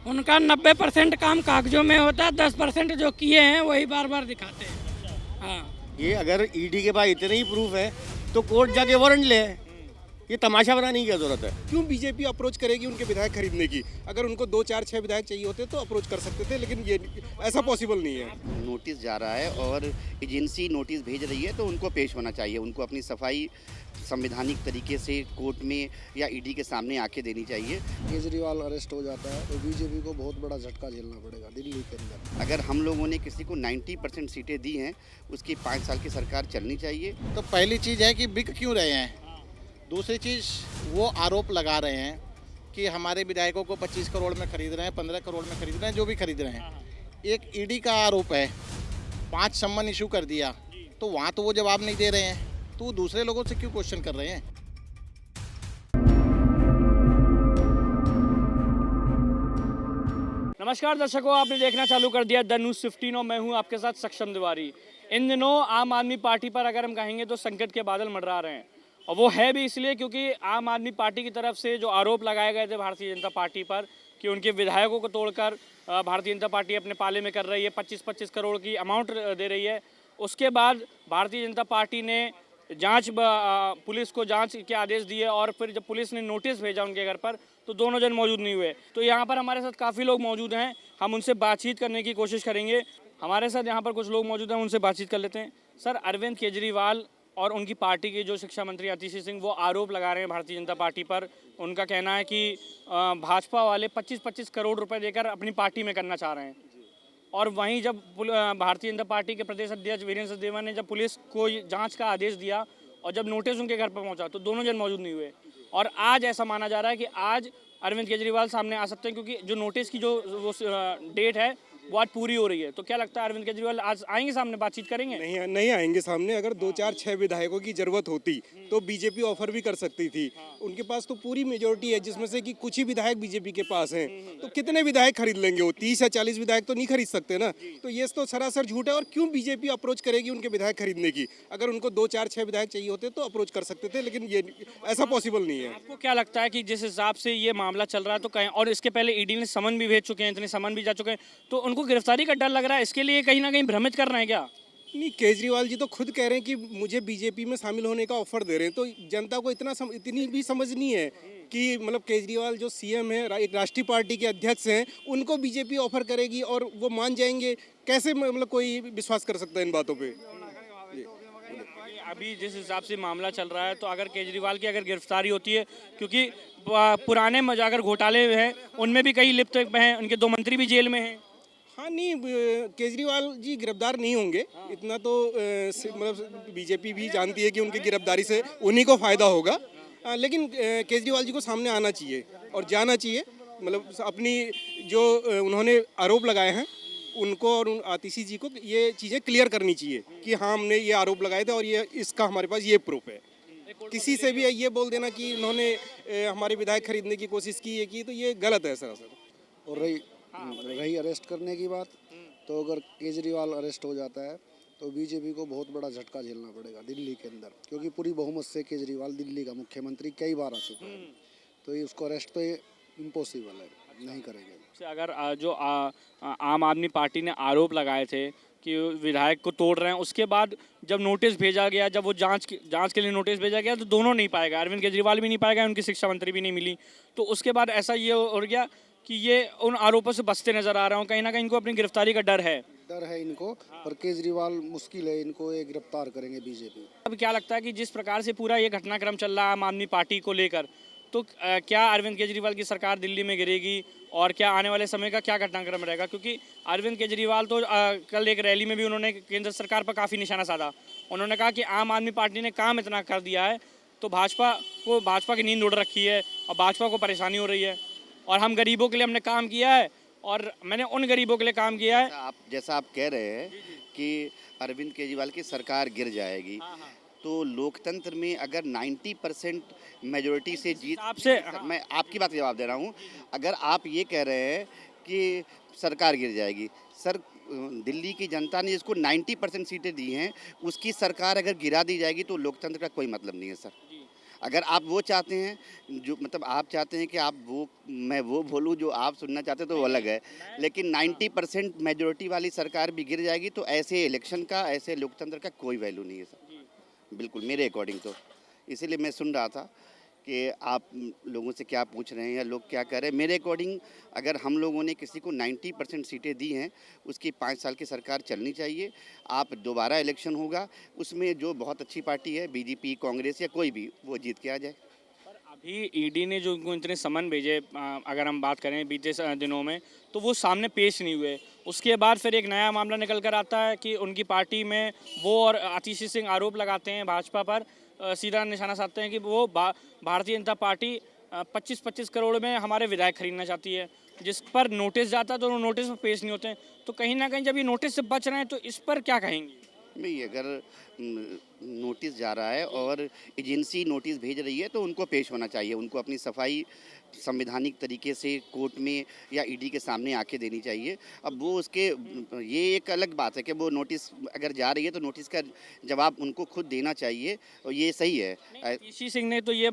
उनका 90% काम कागजों में होता है, 10% जो किए हैं वही बार बार दिखाते हैं। हाँ, ये अगर ईडी के पास इतने ही प्रूफ है तो कोर्ट जाके वारंट ले आए। ये तमाशा बनाने की क्या जरूरत है? क्यों बीजेपी अप्रोच करेगी उनके विधायक खरीदने की? अगर उनको 2 4 6 विधायक चाहिए होते तो अप्रोच कर सकते थे, लेकिन ये ऐसा पॉसिबल नहीं है। नोटिस जा रहा है और एजेंसी नोटिस भेज रही है तो उनको पेश होना चाहिए। उनको अपनी सफाई संवैधानिक तरीके से कोर्ट में या ईडी के सामने आके देनी चाहिए। केजरीवाल अरेस्ट हो जाता है तो बीजेपी को बहुत बड़ा झटका झेलना पड़ेगा दिल्ली के अंदर। अगर हम लोगों ने किसी को 90% सीटें दी हैं, उसकी 5 साल की सरकार चलनी चाहिए। तो पहली चीज़ है कि बिक क्यों रहे हैं। दूसरी चीज़ वो आरोप लगा रहे हैं कि हमारे विधायकों को 25 करोड़ में खरीद रहे हैं, 15 करोड़ में खरीद रहे हैं, जो भी खरीद रहे हैं। एक ईडी का आरोप है, 5 सम्मन इशू कर दिया, तो वहाँ तो वो जवाब नहीं दे रहे हैं, तो वो दूसरे लोगों से क्यों क्वेश्चन कर रहे हैं। नमस्कार दर्शकों, आपने देखना चालू कर दिया द न्यूज़ 15 और मैं हूं आपके साथ सक्षम तिवारी। इन दिनों आम आदमी पार्टी पर अगर हम कहेंगे तो संकट के बादल मंडरा रहे हैं, और वो है भी इसलिए क्योंकि आम आदमी पार्टी की तरफ से जो आरोप लगाए गए थे भारतीय जनता पार्टी पर कि उनके विधायकों को तोड़कर भारतीय जनता पार्टी अपने पाले में कर रही है, 25-25 करोड़ की अमाउंट दे रही है। उसके बाद भारतीय जनता पार्टी ने पुलिस को जांच के आदेश दिए, और फिर जब पुलिस ने नोटिस भेजा उनके घर पर तो दोनों जन मौजूद नहीं हुए। तो यहाँ पर हमारे साथ काफ़ी लोग मौजूद हैं, हम उनसे बातचीत करने की कोशिश करेंगे। हमारे साथ यहाँ पर कुछ लोग मौजूद हैं, उनसे बातचीत कर लेते हैं। सर, अरविंद केजरीवाल और उनकी पार्टी के जो शिक्षा मंत्री आतिशी सिंह वो आरोप लगा रहे हैं भारतीय जनता पार्टी पर। उनका कहना है कि भाजपा वाले 25-25 करोड़ रुपए देकर अपनी पार्टी में करना चाह रहे हैं। और वहीं जब भारतीय जनता पार्टी के प्रदेश अध्यक्ष वीरेंद्र सचदेवा ने जब पुलिस को जांच का आदेश दिया और जब नोटिस उनके घर पर पहुंचा तो दोनों जन मौजूद नहीं हुए। और आज ऐसा माना जा रहा है कि आज अरविंद केजरीवाल सामने आ सकते हैं, क्योंकि जो नोटिस की जो वो डेट है वो आज पूरी हो रही है। तो क्या लगता है अरविंद केजरीवाल आज आएंगे सामने, बातचीत करेंगे? नहीं आएंगे सामने। अगर 2 4 6 विधायकों की जरूरत होती तो बीजेपी ऑफर भी कर सकती थी। उनके पास तो पूरी मेजोरिटी है, जिसमें से कि कुछ ही विधायक बीजेपी के पास हैं। तो कितने विधायक खरीद लेंगे? वो 30 या 40 विधायक तो नहीं खरीद सकते ना। तो ये तो सरासर झूठ है। और क्यों बीजेपी अप्रोच करेगी उनके विधायक खरीदने की? अगर उनको 2 4 6 विधायक चाहिए होते तो अप्रोच कर सकते थे, लेकिन ये ऐसा पॉसिबल नहीं है। आपको क्या लगता है कि जिस हिसाब से ये मामला चल रहा है तो कहीं, और इसके पहले ईडी ने समन भी भेज चुके हैं, इतने समन भी जा चुके हैं, तो उनको गिरफ्तारी का डर लग रहा है, इसके लिए कहीं ना कहीं भ्रमित कर रहे हैं क्या? नहीं, केजरीवाल जी तो खुद कह रहे हैं कि मुझे बीजेपी में शामिल होने का ऑफर दे रहे हैं। तो जनता को इतनी भी समझ नहीं है कि मतलब केजरीवाल जो सीएम है, एक राष्ट्रीय पार्टी के अध्यक्ष हैं, उनको बीजेपी ऑफर करेगी और वो मान जाएंगे? कैसे मतलब कोई विश्वास कर सकता है इन बातों पे? अभी जिस हिसाब से मामला चल रहा है तो अगर केजरीवाल की अगर गिरफ्तारी होती है, क्योंकि पुराने अगर घोटाले हैं उनमें भी कई लिप्त हैं, उनके 2 मंत्री भी जेल में हैं। हाँ, नहीं, केजरीवाल जी गिरफ्तार नहीं होंगे, इतना तो मतलब बीजेपी भी जानती है कि उनकी गिरफ्तारी से उन्हीं को फायदा होगा। लेकिन केजरीवाल जी को सामने आना चाहिए और जाना चाहिए। मतलब अपनी जो उन्होंने आरोप लगाए हैं उनको और आतिशी जी को ये चीज़ें क्लियर करनी चाहिए कि हाँ, हमने ये आरोप लगाए थे और ये इसका हमारे पास ये प्रूफ है। किसी से भी ये बोल देना कि उन्होंने हमारे विधायक खरीदने की कोशिश की तो ये गलत है सर। और रही अरेस्ट करने की बात, तो अगर केजरीवाल अरेस्ट हो जाता है तो बीजेपी को बहुत बड़ा झटका झेलना पड़ेगा दिल्ली के अंदर, क्योंकि पूरी बहुमत से केजरीवाल दिल्ली का मुख्यमंत्री कई बार आ चुका है। तो ये उसको अरेस्ट तो इम्पॉसिबल है, नहीं करेंगे। अगर जो आम आदमी पार्टी ने आरोप लगाए थे कि विधायक को तोड़ रहे हैं, उसके बाद जब नोटिस भेजा गया, जब वो जांच के लिए नोटिस भेजा गया तो दोनों नहीं पाएगा, अरविंद केजरीवाल भी नहीं पाएगा, उनकी शिक्षा मंत्री भी नहीं मिली। तो उसके बाद ऐसा ये हो गया कि ये उन आरोपों से बचते नजर आ रहे हो, कहीं ना कहीं इनको अपनी गिरफ्तारी का डर है इनको। पर केजरीवाल मुश्किल है, इनको ये गिरफ्तार करेंगे बीजेपी। अब क्या लगता है कि जिस प्रकार से पूरा ये घटनाक्रम चल रहा है आम आदमी पार्टी को लेकर, तो क्या अरविंद केजरीवाल की सरकार दिल्ली में गिरेगी और क्या आने वाले समय का क्या घटनाक्रम रहेगा? क्योंकि अरविंद केजरीवाल तो कल एक रैली में भी उन्होंने केंद्र सरकार पर काफ़ी निशाना साधा। उन्होंने कहा कि आम आदमी पार्टी ने काम इतना कर दिया है तो भाजपा की नींद उड़ रखी है और भाजपा को परेशानी हो रही है, और हम गरीबों के लिए हमने काम किया है और मैंने उन गरीबों के लिए काम किया है। जैसा आप कह रहे हैं कि अरविंद केजरीवाल की सरकार गिर जाएगी, तो लोकतंत्र में अगर 90% मेजोरिटी से जीत आपसे मैं आपकी बात का जवाब दे रहा हूँ। अगर आप ये कह रहे हैं कि सरकार गिर जाएगी, सर दिल्ली की जनता ने जिसको 90% सीटें दी हैं उसकी सरकार अगर गिरा दी जाएगी तो लोकतंत्र का कोई मतलब नहीं है सर। अगर आप वो चाहते हैं, जो मतलब आप चाहते हैं कि आप वो मैं वो बोलूँ जो आप सुनना चाहते हैं तो वो अलग है, लेकिन 90% मेजोरिटी वाली सरकार भी गिर जाएगी तो ऐसे इलेक्शन का, ऐसे लोकतंत्र का कोई वैल्यू नहीं है सर, बिल्कुल मेरे अकॉर्डिंग तो। इसीलिए मैं सुन रहा था कि आप लोगों से क्या पूछ रहे हैं या लोग क्या कह रहे हैं। मेरे अकॉर्डिंग अगर हम लोगों ने किसी को 90% सीटें दी हैं, उसकी 5 साल की सरकार चलनी चाहिए। आप दोबारा इलेक्शन होगा, उसमें जो बहुत अच्छी पार्टी है, बीजेपी, कांग्रेस या कोई भी, वो जीत के आ जाए। अभी ईडी ने जो उनको इतने समन भेजे, अगर हम बात करें बीते दिनों में, तो वो सामने पेश नहीं हुए। उसके बाद फिर एक नया मामला निकल कर आता है कि उनकी पार्टी में वो और आतिशी सिंह आरोप लगाते हैं भाजपा पर, सीधा निशाना साधते हैं कि वो भारतीय जनता पार्टी 25-25 करोड़ में हमारे विधायक खरीदना चाहती है, जिस पर नोटिस जाता है तो वो नोटिस पर पेश नहीं होते हैं। तो कहीं ना कहीं जब ये नोटिस से बच रहे हैं तो इस पर क्या कहेंगे? नहीं, अगर नोटिस जा रहा है और एजेंसी नोटिस भेज रही है तो उनको पेश होना चाहिए, उनको अपनी सफाई संवैधानिक तरीके से कोर्ट में या ईडी के सामने आके देनी चाहिए। अब वो उसके ये एक अलग बात है कि वो नोटिस अगर जा रही है तो नोटिस का जवाब उनको खुद देना चाहिए और ये सही है। आतिशी सिंह ने तो ये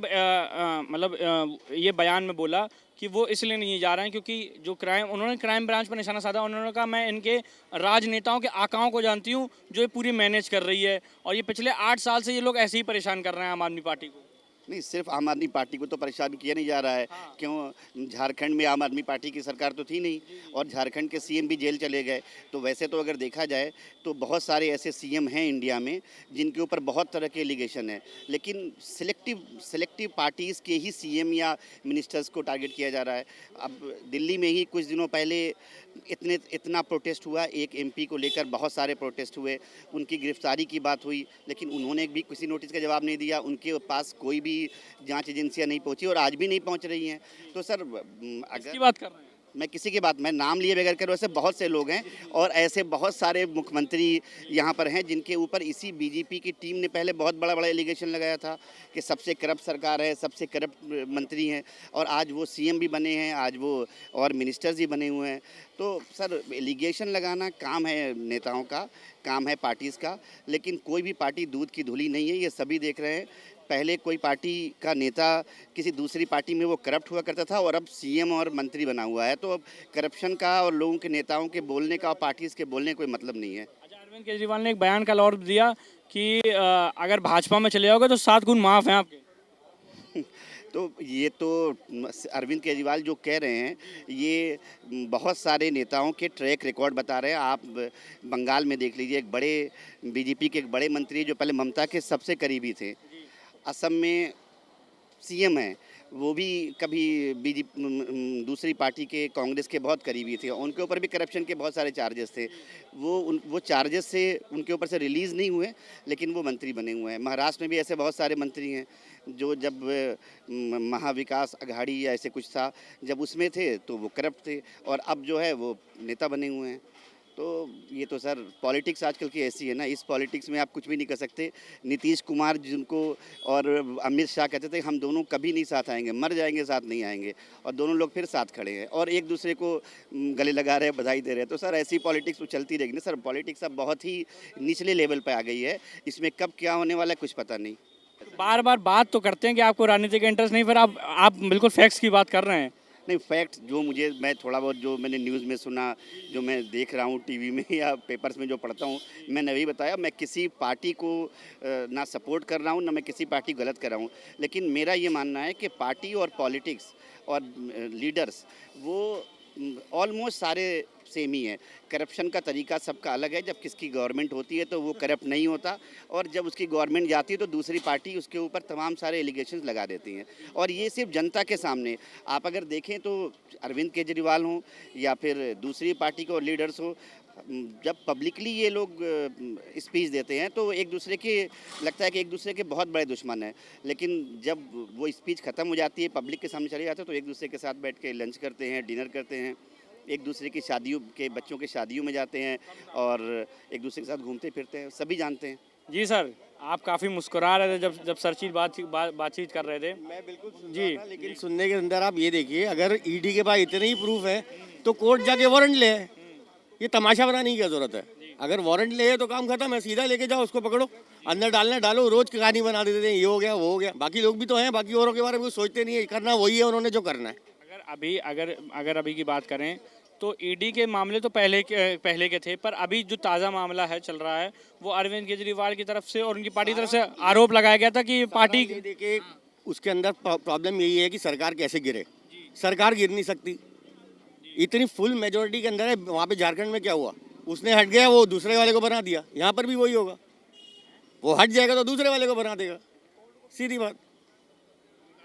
ये बयान में बोला कि वो इसलिए नहीं जा रहे हैं क्योंकि जो उन्होंने क्राइम ब्रांच पर निशाना साधा। उन्होंने कहा मैं इनके राजनेताओं के आकाओं को जानती हूँ जो ये पूरी मैनेज कर रही है, और ये पिछले 8 साल से ये लोग ऐसे ही परेशान कर रहे हैं आम आदमी पार्टी को। नहीं, सिर्फ आम आदमी पार्टी को तो परेशान किया नहीं जा रहा है। क्यों, झारखंड में आम आदमी पार्टी की सरकार तो थी नहीं और झारखंड के सीएम भी जेल चले गए। तो वैसे तो अगर देखा जाए तो बहुत सारे ऐसे सीएम हैं इंडिया में जिनके ऊपर बहुत तरह के एलिगेशन है, लेकिन सिलेक्टिव पार्टीज़ के ही सीएम या मिनिस्टर्स को टारगेट किया जा रहा है। अब दिल्ली में ही कुछ दिनों पहले इतना प्रोटेस्ट हुआ, एक एमपी को लेकर बहुत सारे प्रोटेस्ट हुए, उनकी गिरफ्तारी की बात हुई, लेकिन उन्होंने भी किसी नोटिस का जवाब नहीं दिया। उनके पास कोई भी जांच एजेंसियां नहीं पहुंची और आज भी नहीं पहुंच रही हैं। तो सर किसकी बात कर रहे हैं? मैं किसी की बात, मैं नाम लिए बगैर कर, वैसे बहुत से लोग हैं और ऐसे बहुत सारे मुख्यमंत्री यहाँ पर हैं जिनके ऊपर इसी बीजेपी की टीम ने पहले बहुत बड़ा एलिगेशन लगाया था कि सबसे करप्ट सरकार है, सबसे करप्ट मंत्री हैं, और आज वो सीएम भी बने हैं, आज वो और मिनिस्टर्स भी बने हुए हैं। तो सर एलिगेशन लगाना काम है नेताओं का, काम है पार्टीज़ का, लेकिन कोई भी पार्टी दूध की धुली नहीं है, ये सभी देख रहे हैं। पहले कोई पार्टी का नेता किसी दूसरी पार्टी में वो करप्ट हुआ करता था और अब सीएम और मंत्री बना हुआ है। तो अब करप्शन का और लोगों के नेताओं के बोलने का और पार्टीज़ के बोलने का कोई मतलब नहीं है। अच्छा, अरविंद केजरीवाल ने एक बयान कल और दिया कि अगर भाजपा में चले जाओगे तो 7 गुण माफ़ हैं आपके। तो ये तो अरविंद केजरीवाल जो कह रहे हैं ये बहुत सारे नेताओं के ट्रैक रिकॉर्ड बता रहे हैं। आप बंगाल में देख लीजिए, एक बड़े बीजेपी के एक बड़े मंत्री जो पहले ममता के सबसे करीबी थे, असम में सीएम हैं, वो भी कभी दूसरी पार्टी के कांग्रेस के बहुत करीबी थे, उनके ऊपर भी करप्शन के बहुत सारे चार्जेस थे। वो चार्जेस से उनके ऊपर से रिलीज़ नहीं हुए, लेकिन वो मंत्री बने हुए हैं। महाराष्ट्र में भी ऐसे बहुत सारे मंत्री हैं जो जब महाविकास अघाड़ी या ऐसे कुछ था, जब उसमें थे तो वो करप्ट थे और अब जो है वो नेता बने हुए हैं। तो ये तो सर पॉलिटिक्स आजकल की ऐसी है ना, इस पॉलिटिक्स में आप कुछ भी नहीं कर सकते। नीतीश कुमार जिनको और अमित शाह कहते थे हम दोनों कभी नहीं साथ आएंगे, मर जाएंगे साथ नहीं आएंगे, और दोनों लोग फिर साथ खड़े हैं और एक दूसरे को गले लगा रहे हैं, बधाई दे रहे हैं। तो सर ऐसी पॉलिटिक्स तो चलती रहेगी ना सर। पॉलिटिक्स अब बहुत ही निचले लेवल पर आ गई है, इसमें कब क्या होने वाला है कुछ पता नहीं। बार बार बात तो करते हैं कि आपको राजनीति का इंटरेस्ट नहीं, फिर आप बिल्कुल फैक्ट्स की बात कर रहे हैं। नहीं, फैक्ट जो मैं थोड़ा बहुत जो मैंने न्यूज़ में सुना, जो मैं देख रहा हूँ टीवी में या पेपर्स में जो पढ़ता हूँ, मैंने वही बताया। मैं किसी पार्टी को ना सपोर्ट कर रहा हूँ, ना मैं किसी पार्टी को गलत कर रहा हूँ, लेकिन मेरा ये मानना है कि पार्टी और पॉलिटिक्स और लीडर्स वो ऑलमोस्ट सारे सेम ही है। करप्शन का तरीका सबका अलग है। जब किसकी गवर्नमेंट होती है तो वो करप्ट नहीं होता, और जब उसकी गवर्नमेंट जाती है तो दूसरी पार्टी उसके ऊपर तमाम सारे एलिगेशंस लगा देती हैं। और ये सिर्फ जनता के सामने, आप अगर देखें तो अरविंद केजरीवाल हों या फिर दूसरी पार्टी के और लीडर्स हों, जब पब्लिकली ये लोग स्पीच देते हैं तो एक दूसरे के लगता है कि एक दूसरे के बहुत बड़े दुश्मन हैं, लेकिन जब वो स्पीच ख़त्म हो जाती है, पब्लिक के सामने चले जाते हैं, तो एक दूसरे के साथ बैठ के लंच करते हैं, डिनर करते हैं, एक दूसरे की शादियों के बच्चों के शादियों में जाते हैं और एक दूसरे के साथ घूमते फिरते हैं, सभी जानते हैं। जी सर, आप काफ़ी मुस्कुरा रहे थे जब सरचीज बातचीत कर रहे थे। मैं बिल्कुल सुन जी। रहा था, लेकिन सुनने के अंदर आप ये देखिए, अगर ईडी के पास इतने ही प्रूफ है तो कोर्ट जाके वारंट ले। ये तमाशा बनाने की क्या जरूरत है? अगर वारंट ले तो काम खत्म है, सीधा लेके जाओ, उसको पकड़ो, अंदर डालना डालो, रोज की कहानी बना देते हैं, ये हो गया वो हो गया। बाकी लोग भी तो हैं, बाकी औरों के बारे में कुछ सोचते नहीं है, करना वही है उन्होंने जो करना है। अगर अभी की बात करें तो ईडी के मामले तो पहले के थे, पर अभी जो ताज़ा मामला है चल रहा है वो अरविंद केजरीवाल की तरफ से और उनकी पार्टी की तरफ से आरोप लगाया गया था कि पार्टी देखिए उसके अंदर प्रॉब्लम यही है कि सरकार कैसे गिरे। सरकार गिर नहीं सकती, इतनी फुल मेजोरिटी के अंदर है। वहाँ पे झारखंड में क्या हुआ, उसने हट गया, वो दूसरे वाले को बना दिया। यहाँ पर भी वही होगा, वो हट जाएगा तो दूसरे वाले को बना देगा, सीधी बात।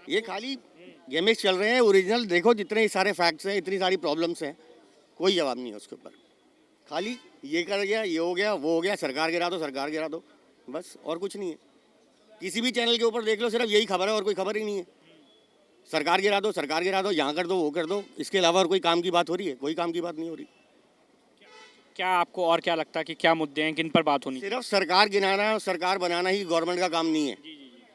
ये खाली गेमिक्स चल रहे हैं। ओरिजिनल देखो, जितने सारे फैक्ट्स हैं, इतनी सारी प्रॉब्लम्स हैं, कोई जवाब नहीं है उसके ऊपर। खाली ये कर गया, ये हो गया, वो हो गया, सरकार गिरा दो, सरकार गिरा दो, बस, और कुछ नहीं है। किसी भी चैनल के ऊपर देख लो, सिर्फ यही खबर है और कोई खबर ही नहीं है। सरकार गिरा दो, सरकार गिरा दो, यहाँ कर दो, वो कर दो, इसके अलावा और कोई काम की बात हो रही है? कोई काम की बात नहीं हो रही। क्या आपको और क्या लगता है कि क्या मुद्दे हैं, किन पर बात होनी? सिर्फ सरकार गिराना, सरकार बनाना ही गवर्नमेंट का काम नहीं है,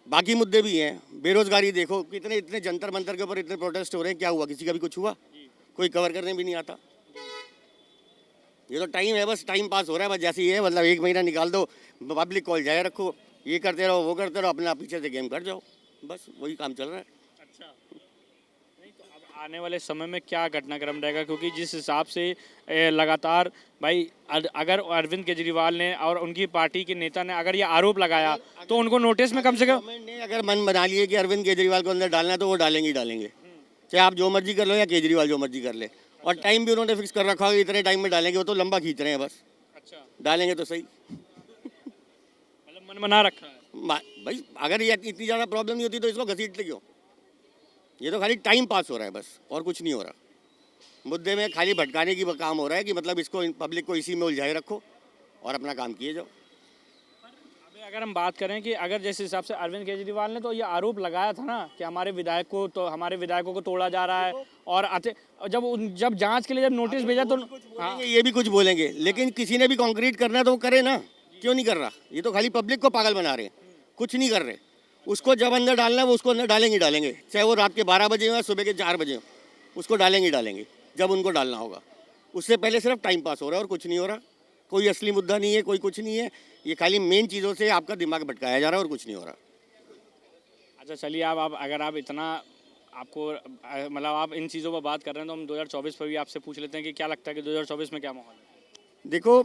बाकी मुद्दे भी हैं। बेरोजगारी देखो, कितने इतने जंतर मंतर के ऊपर इतने प्रोटेस्ट हो रहे हैं, क्या हुआ? किसी का भी कुछ हुआ? कोई कवर करने भी नहीं आता। ये तो टाइम है, बस टाइम पास हो रहा है, बस जैसे ही है, मतलब 1 महीना निकाल दो, पब्लिक कॉल जाए रखो, ये करते रहो, वो करते रहो, अपने आप पीछे से गेम कर जाओ, बस वही काम चल रहा है। अच्छा, नहीं तो अब आने वाले समय में क्या घटनाक्रम रहेगा? क्योंकि जिस हिसाब से लगातार भाई अगर अरविंद केजरीवाल ने और उनकी पार्टी के नेता ने अगर ये आरोप लगाया तो उनको नोटिस में कम से कम गवर्नमेंट ने अगर मन बना लिए कि अरविंद केजरीवाल को अंदर डालना है तो वो डालेंगे ही डालेंगे, चाहे आप जो मर्जी कर लो या केजरीवाल जो मर्जी कर ले। और टाइम भी उन्होंने फिक्स कर रखा है, इतने टाइम में डालेंगे, वो तो लंबा खींच रहे हैं बस। अच्छा, डालेंगे तो सही, मतलब मन बना रखा है भाई। अगर ये इतनी ज़्यादा प्रॉब्लम नहीं होती तो इसको घसीटते क्यों? ये तो खाली टाइम पास हो रहा है बस, और कुछ नहीं हो रहा। मुद्दे में खाली भटकाने की काम हो रहा है कि मतलब इसको पब्लिक को इसी में उलझाए रखो और अपना काम किए जाओ। अभी अगर हम बात करें कि अगर जिस हिसाब से अरविंद केजरीवाल ने तो ये आरोप लगाया था ना कि हमारे विधायकों को तोड़ा जा रहा है, और जब जांच के लिए जब नोटिस भेजा तो हाँ, ये भी कुछ बोलेंगे, लेकिन किसी ने भी कंक्रीट करना है तो वो करे ना, क्यों नहीं कर रहा? ये तो खाली पब्लिक को पागल बना रहे हैं, कुछ नहीं कर रहे। उसको जब अंदर डालना है वो उसको अंदर डालेंगे डालेंगे, चाहे वो रात के 12 बजे हो या सुबह के 4 बजे हो, उसको डालेंगे डालेंगे जब उनको डालना होगा। उससे पहले सिर्फ टाइम पास हो रहा है और कुछ नहीं हो रहा। कोई असली मुद्दा नहीं है, कोई कुछ नहीं है, ये खाली मेन चीज़ों से आपका दिमाग भटकाया जा रहा है और कुछ नहीं हो रहा। अच्छा चलिए, आप अगर आप इतना आपको मतलब आप इन चीज़ों पर बात कर रहे हैं तो हम 2024 पर भी आपसे पूछ लेते हैं कि क्या लगता है कि 2024 में क्या माहौल है? देखो,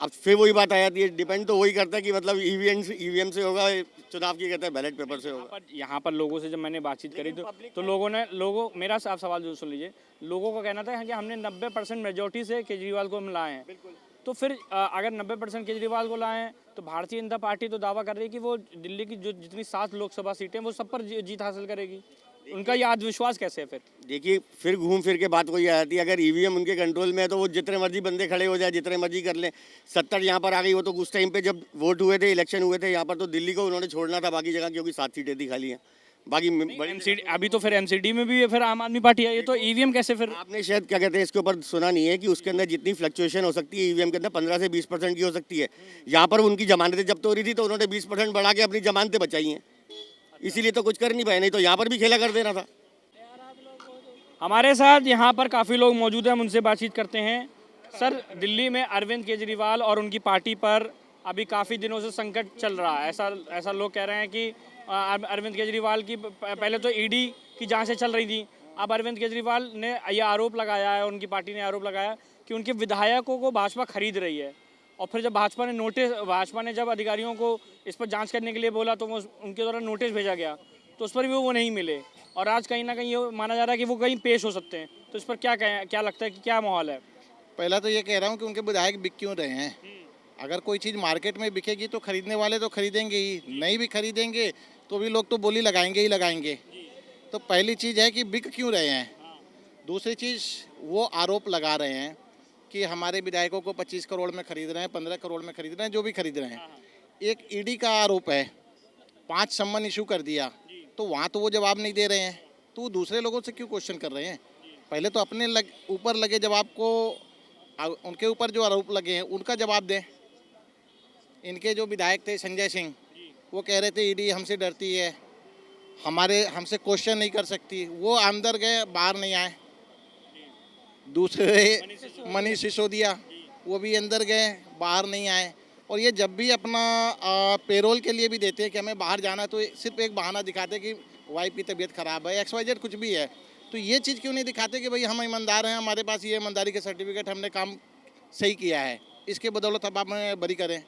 अब फिर वही बात आ जाती है, डिपेंड तो वही करता है कि मतलब ईवीएम से होगा चुनाव की, कहते हैं बैलेट पेपर से होगा। यहाँ पर लोगों से जब मैंने बातचीत करी तो लोगों मेरा साफ सवाल जो सुन लीजिए, लोगों का कहना था कि हमने 90% मेजोरिटी से केजरीवाल को हम लाए हैं। तो फिर अगर 90% केजरीवाल को लाए हैं तो भारतीय जनता पार्टी तो दावा कर रही है कि वो दिल्ली की जो जितनी 7 लोकसभा सीटें वो सब पर जीत हासिल करेगी। उनका ये आत्मविश्वास कैसे है? फिर देखिए, फिर घूम फिर के बात वही आ जाती है, अगर ईवीएम उनके कंट्रोल में है तो वो जितने मर्जी बंदे खड़े हो जाए, जितने मर्जी कर लें। 70 यहाँ पर आ गई, वो तो उस टाइम पे जब वोट हुए थे, इलेक्शन हुए थे यहाँ पर, तो दिल्ली को उन्होंने छोड़ना था बाकी जगह, क्योंकि 7 सीटें थी खाली हैं बाकी बड़ी। अभी तो फिर एमसीडी में भी फिर आम आदमी पार्टी आई है, तो ईवीएम कैसे? फिर आपने शायद क्या कहते हैं इसके ऊपर सुना नहीं है कि उसके अंदर जितनी फ्लक्चुएशन हो सकती है ईवीएम के अंदर 15 से 20% की हो सकती है। यहाँ पर उनकी जमानतें जब्त हो रही थी तो उन्होंने 20% बढ़ा के अपनी जमानतें बचाई हैं, इसीलिए तो कुछ कर नहीं पाए, नहीं तो यहाँ पर भी खेला कर देना था। हमारे साथ यहाँ पर काफ़ी लोग मौजूद हैं, हम उनसे बातचीत करते हैं। सर, दिल्ली में अरविंद केजरीवाल और उनकी पार्टी पर अभी काफ़ी दिनों से संकट चल रहा है, ऐसा लोग कह रहे हैं कि अरविंद केजरीवाल की पहले तो ईडी की जांचें चल रही थी, अब अरविंद केजरीवाल ने ये आरोप लगाया है, उनकी पार्टी ने आरोप लगाया कि उनके विधायकों को भाजपा खरीद रही है। और फिर जब भाजपा ने जब अधिकारियों को इस पर जांच करने के लिए बोला तो वो उनके द्वारा नोटिस भेजा गया, तो उस पर भी वो नहीं मिले, और आज कहीं ना कहीं ये माना जा रहा है कि वो कहीं पेश हो सकते हैं। तो इस पर क्या लगता है कि क्या माहौल है? पहला तो ये कह रहा हूँ कि उनके विधायक बिक क्यों रहे हैं। अगर कोई चीज़ मार्केट में बिकेगी तो खरीदने वाले तो खरीदेंगे ही, नहीं भी खरीदेंगे तो भी लोग तो बोली लगाएंगे ही लगाएंगे। तो पहली चीज़ है कि बिक क्यों रहे हैं। दूसरी चीज़, वो आरोप लगा रहे हैं कि हमारे विधायकों को 25 करोड़ में खरीद रहे हैं, 15 करोड़ में खरीद रहे हैं, जो भी खरीद रहे हैं। एक ईडी का आरोप है, 5 सम्मन इशू कर दिया, तो वहाँ तो वो जवाब नहीं दे रहे हैं, तो वो दूसरे लोगों से क्यों क्वेश्चन कर रहे हैं? पहले तो अपने ऊपर लगे जवाब को, उनके ऊपर जो आरोप लगे हैं उनका जवाब दें। इनके जो विधायक थे संजय सिंह, वो कह रहे थे ईडी हमसे डरती है, हमसे क्वेश्चन नहीं कर सकती, वो अंदर गए बाहर नहीं आए। दूसरे मनीष सिसोदिया, वो भी अंदर गए, बाहर नहीं आए। और ये जब भी अपना पेरोल के लिए भी देते हैं कि हमें बाहर जाना है, तो सिर्फ एक बहाना दिखाते हैं कि वाइफ की तबीयत ख़राब है, XYZ कुछ भी है। तो ये चीज़ क्यों नहीं दिखाते कि भाई हम ईमानदार हैं, हमारे पास ये ईमानदारी के सर्टिफिकेट, हमने काम सही किया है, इसके बदौलत अब आप हमें बरी करें।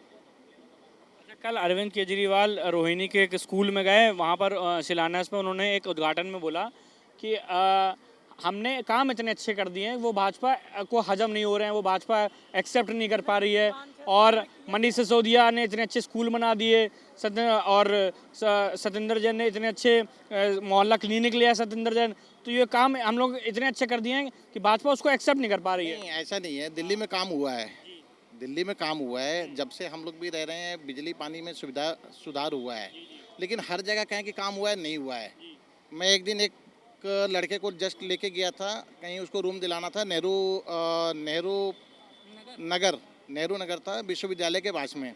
कल अरविंद केजरीवाल रोहिणी के एक स्कूल में गए, वहाँ पर शिलान्यास में उन्होंने एक उद्घाटन में बोला कि हमने काम इतने अच्छे कर दिए हैं, वो भाजपा को हजम नहीं हो रहे हैं, वो भाजपा एक्सेप्ट नहीं कर पा रही है। और मनीष सिसोदिया ने इतने अच्छे स्कूल बना दिए, और सतेंद्र जैन ने इतने अच्छे मोहल्ला क्लिनिक लिया सतेंद्र जैन। तो ये काम हम लोग इतने अच्छे कर दिए हैं कि भाजपा उसको एक्सेप्ट नहीं कर पा रही है। नहीं, ऐसा नहीं है। दिल्ली में काम हुआ है, दिल्ली में काम हुआ है। जब से हम लोग भी रह रहे हैं, बिजली पानी में सुधार हुआ है, लेकिन हर जगह कहें कि काम हुआ है, नहीं हुआ है। मैं एक दिन एक लड़के को जस्ट लेके गया था, कहीं उसको रूम दिलाना था, नेहरू नगर था, विश्वविद्यालय के पास में।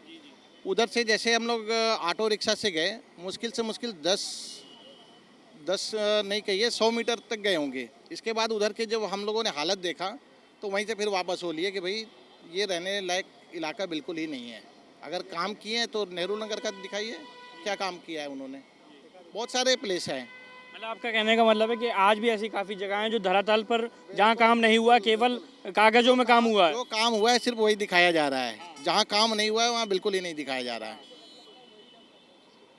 उधर से जैसे हम लोग ऑटो रिक्शा से गए, मुश्किल से मुश्किल 10 नहीं कहिए 100 मीटर तक गए होंगे। इसके बाद उधर के जब हम लोगों ने हालत देखा, तो वहीं से फिर वापस हो लिए कि भाई ये रहने लायक इलाका बिल्कुल ही नहीं है। अगर काम किए हैं तो नेहरू नगर का दिखाइए, क्या काम किया है उन्होंने। बहुत सारे प्लेस हैं। मतलब आपका कहने का मतलब है कि आज भी ऐसी काफ़ी जगह हैं जो धरातल पर जहाँ काम नहीं हुआ, केवल कागजों में काम हुआ है। जो काम हुआ है सिर्फ वही दिखाया जा रहा है, जहाँ काम नहीं हुआ है वहाँ बिल्कुल ही नहीं दिखाया जा रहा है।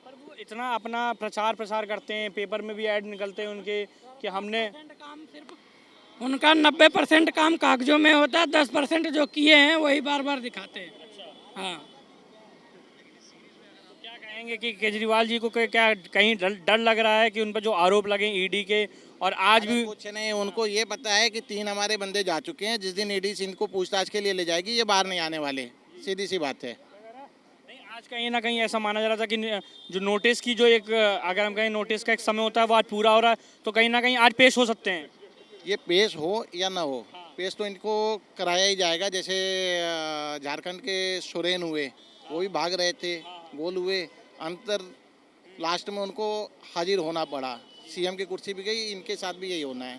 पर वो इतना अपना प्रसार करते हैं, पेपर में भी ऐड निकलते हैं उनके कि हमने उनका 90% काम कागजों में होता है, 10% जो किए हैं वही बार बार दिखाते हैं। हाँ, क्या कहेंगे कि केजरीवाल जी को क्या कहीं डर लग रहा है कि उन पर जो आरोप लगे ईडी के, और आज भी कुछ नहीं, उनको ये पता है कि 3 हमारे बंदे जा चुके हैं। जिस दिन ईडी इनको पूछताछ के लिए ले जाएगी, ये बाहर नहीं आने वाले, सीधी सी बात है। नहीं, आज कहीं ना कहीं ऐसा माना जा रहा था कि जो नोटिस की जो एक, अगर हम कहें नोटिस का एक समय होता है, वो आज पूरा हो रहा है, तो कहीं ना कहीं आज पेश हो सकते हैं। ये पेश हो या ना हो, पेश तो इनको कराया ही जाएगा। जैसे झारखंड के सोरेन हुए, वो भी भाग रहे थे, गोल हुए, अंतर लास्ट में उनको हाजिर होना पड़ा। CM की कुर्सी भी गई, इनके साथ भी यही होना है।